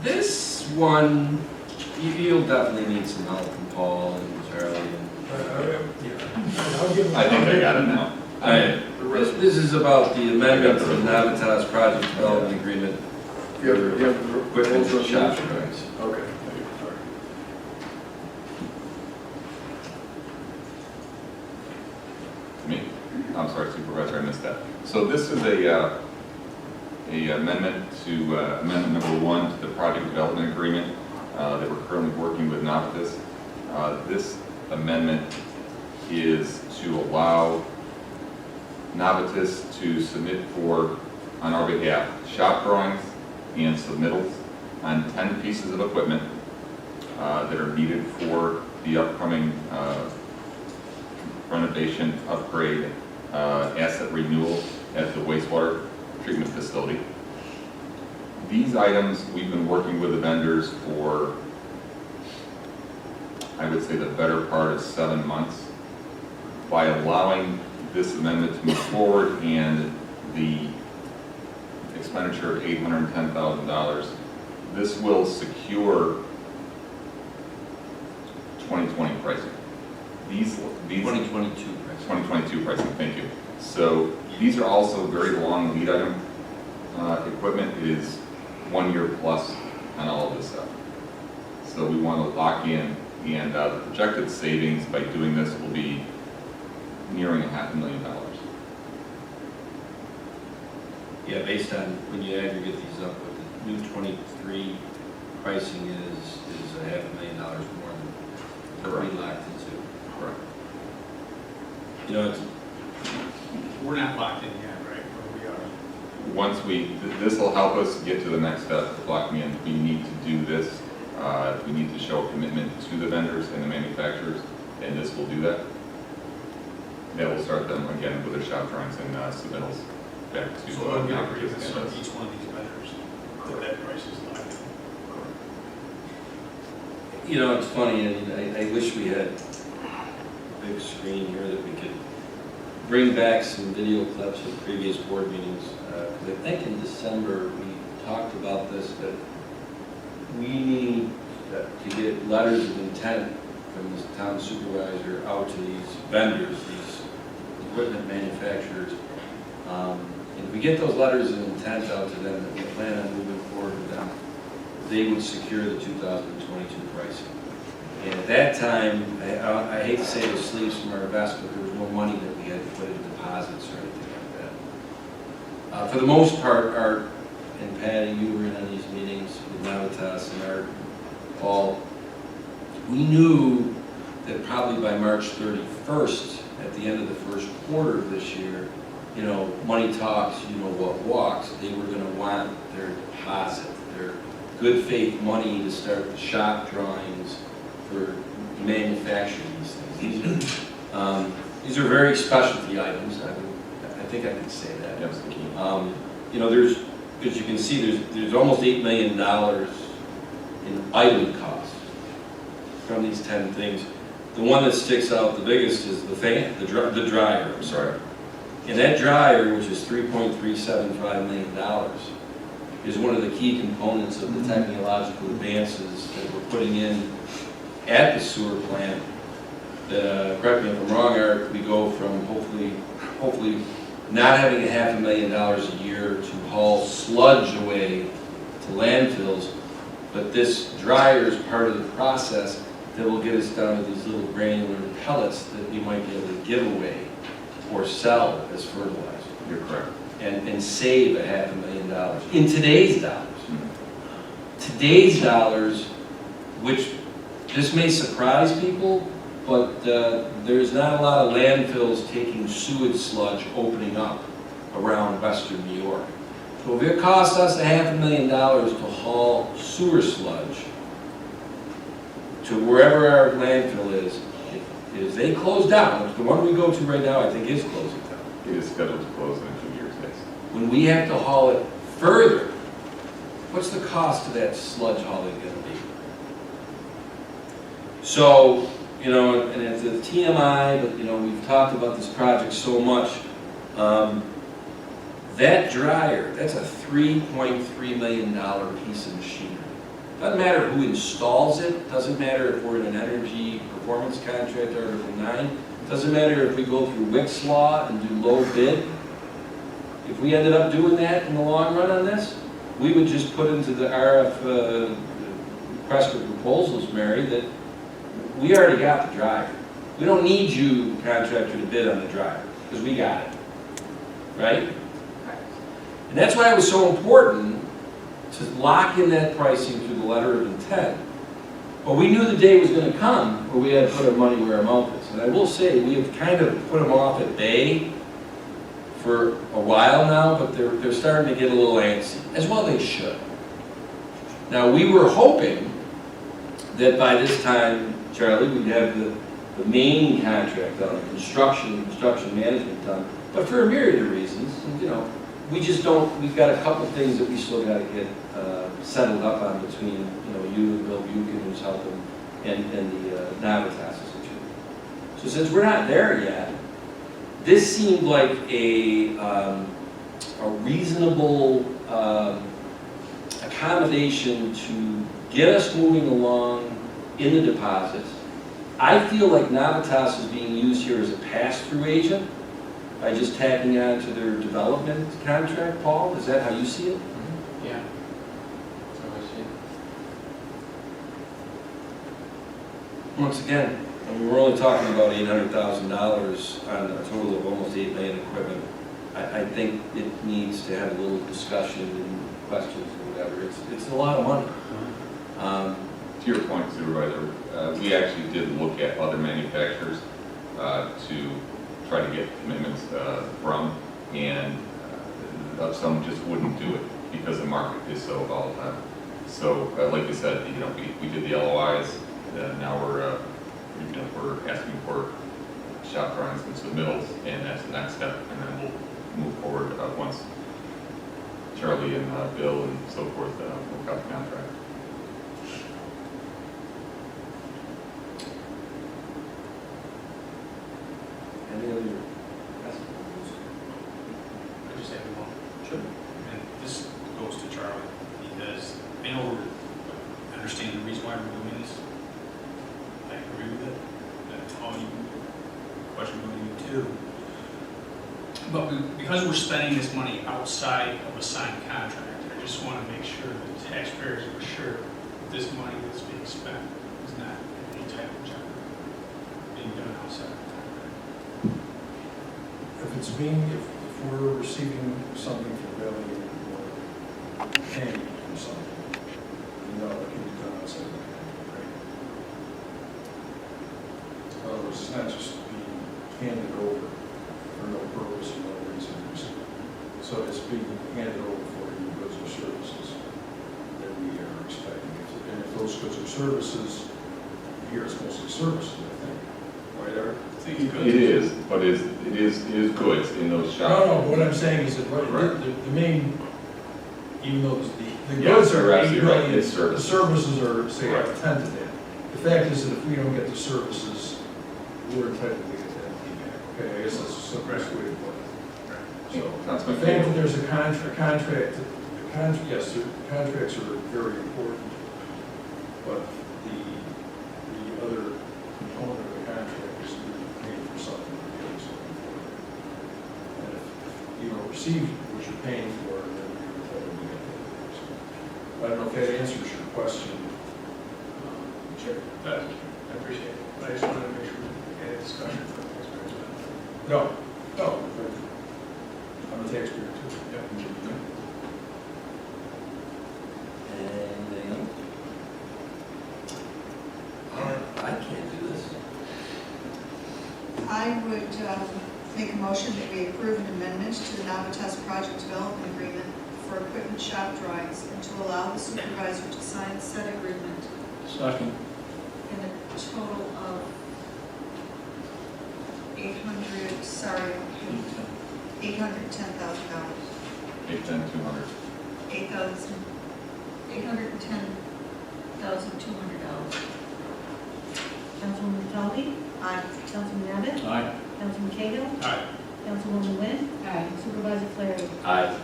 This one, you'll definitely need some help from Paul and Charlie. I think I got it now. This is about the amendment to the Navitas Project Development Agreement. You have the Equipment and shop drawings. Okay. Me. I'm sorry, Supervisor, I missed that. So this is a amendment to amendment number 1 to the project development agreement that we're currently working with Navitas. This amendment is to allow Navitas to submit on our behalf, shop drawings and submittals on 10 pieces of equipment that are needed for the upcoming renovation, upgrade, asset renewal at the wastewater treatment facility. These items, we've been working with the vendors for, I would say, the better part of 7 months. By allowing this amendment to move forward and the expenditure of $810,000, this will secure 2020 pricing. These 2022 pricing. 2022 pricing, thank you. So these are also very long lead item equipment. It is 1 year plus on all of this stuff. So we want to lock in, and the projected savings by doing this will be nearing $500,000. Yeah, based on when you aggregate these up, what the new 23 pricing is $500,000 more than what we locked into. Correct. You know, We're not locked in yet, right? Or we are? Once this will help us get to the next step of locking in. We need to do this. We need to show a commitment to the vendors and the manufacturers, and this will do that. That will start them again with their shop drawings and submittals back to So we'll get Navitas agreements and from us. each one of these vendors that price is locked in. you know, it's funny, I wish we had a big screen here that we could bring back some video clips of previous board meetings. Because I think in December, we talked about this, that we need to get letters of intent from the town supervisor out to these vendors, these equipment manufacturers. And if we get those letters of intent out to them that we plan on moving forward with them, they would secure the 2022 pricing. And at that time, I hate to say it was sleeves from our vest, but there was no money that we had to put in deposits or anything like that. For the most part, Art and Patty, you were in on these meetings with Navitas and Art, all, we knew that probably by March 31st, at the end of the first quarter of this year, you know, money talks, you know what walks, they were going to want their deposit, their good faith money to start the shop drawings for manufacturing these things. These are very specialty items. I think I can say that. Yes. You know, there's, as you can see, there's almost $8 million in item costs from these 10 things. The one that sticks out the biggest is the fan, the dryer. I'm sorry. And that dryer, which is $3.375 million, is one of the key components of the technological advances that we're putting in at the sewer plant. Correct me if I'm wrong, Eric, we go from hopefully not having $500,000 a year to haul sludge away to landfills, but this dryer is part of the process that will get us down to these little granular pellets that we might be able to give away or sell as fertilizer. You're correct. And save $500,000 in today's dollars. Today's dollars, which this may surprise people, but there's not a lot of landfills taking sewage sludge opening up around Western New York. So if it costs us $500,000 to haul sewer sludge to wherever our landfill is, if they close down, the one we go to right now I think is closing down. It is scheduled to close in 2 years, yes. When we have to haul it further, what's the cost of that sludge hauling going to be? So, you know, and it's a TMI, but you know, we've talked about this project so much. That dryer, that's a $3.3 million piece of machinery. Doesn't matter who installs it, doesn't matter if we're in an energy performance contract, Article 9, doesn't matter if we go through Wick's law and do low bid. If we ended up doing that in the long run on this, we would just put into the RF request for proposals, Mary, that we already got the dryer. We don't need you, contractor, to bid on the dryer, because we got it, right? And that's why it was so important to lock in that pricing through the letter of intent. But we knew the day was going to come where we had to put our money where our mouth is. And I will say, we have kind of put them off at bay for a while now, but they're starting to get a little antsy, as well they should. Now, we were hoping that by this time, Charlie, we'd have the main contract done, the construction management done, but for a myriad of reasons, you know, we just don't, we've got a couple things that we still got to get settled up on between, you know, you and Bill Buchan, who's helping, and the Navitas Institute. So since we're not there yet, this seemed like a reasonable accommodation to get us moving along in the deposits. I feel like Navitas is being used here as a pass-through agent by just tacking on to their development contract, Paul? Is that how you see it? Yeah. That's how I see it. Once again, I mean, we're only talking about $800,000 on a total of almost $8 million equipment. I think it needs to have a little discussion and questions or whatever. It's a lot of money. To your point, Supervisor, we actually did look at other manufacturers to try to get commitments from, and some just wouldn't do it because the market is so volatile. So, like you said, you know, we did the LOIs, and now we're asking for shop drawings and submittals, and that's the next step, and then we'll move forward once Charlie and Bill and so forth work out the contract. Any other questions? I just have one. Sure. And this goes to Charlie, because I know I understand the reason why we're doing this. I agree with it. That's all you, question going to you too. But because we're spending this money outside of a signed contract, I just want to make sure that taxpayers are sure that this money that's being spent is not any type of jeopardy being done outside of the contract. If we're receiving something for value or paying for something, you know, it can be done outside of the contract, right? In other words, it's not just being handed over for no purpose or no reason. So it's being handed over for any goods or services that we are expecting. And if those goods or services, here it's mostly services, I think, right, Art? It is, but it is goods in those shops. No, what I'm saying is that the main, even though the Yeah, goods you're are absolutely 8 right, million, it's the services. services are, say, Right. a tenth of that. The fact is that if we don't get the services, we're entitled to get that money back. Okay, I guess that's the simplest way to put it. So, That's the my fact that favorite. there's a contract, yes, the contracts are very important, but the other component of the contract is to be paid for something or getting something for it. And if you don't receive what you're paying for, then you're entitled to get that. So, I don't know if that answers your question. Sure. I appreciate it. But I just wanted to make sure we had a discussion for the taxpayers. No, I'm a taxpayer too. Anything else? I can't do this. I would make a motion that we approve an amendment to the Navitas Project Development Agreement for equipment shop drawings and to allow the supervisor to sign said agreement Second. in a total of $810,000. 810,200. $810,200. Councilman Mataldi? Aye. Councilman Abbott? Aye. Councilman Cahill? All right. Councilwoman Wynn. Aye. Supervisor Flaherty. Aye.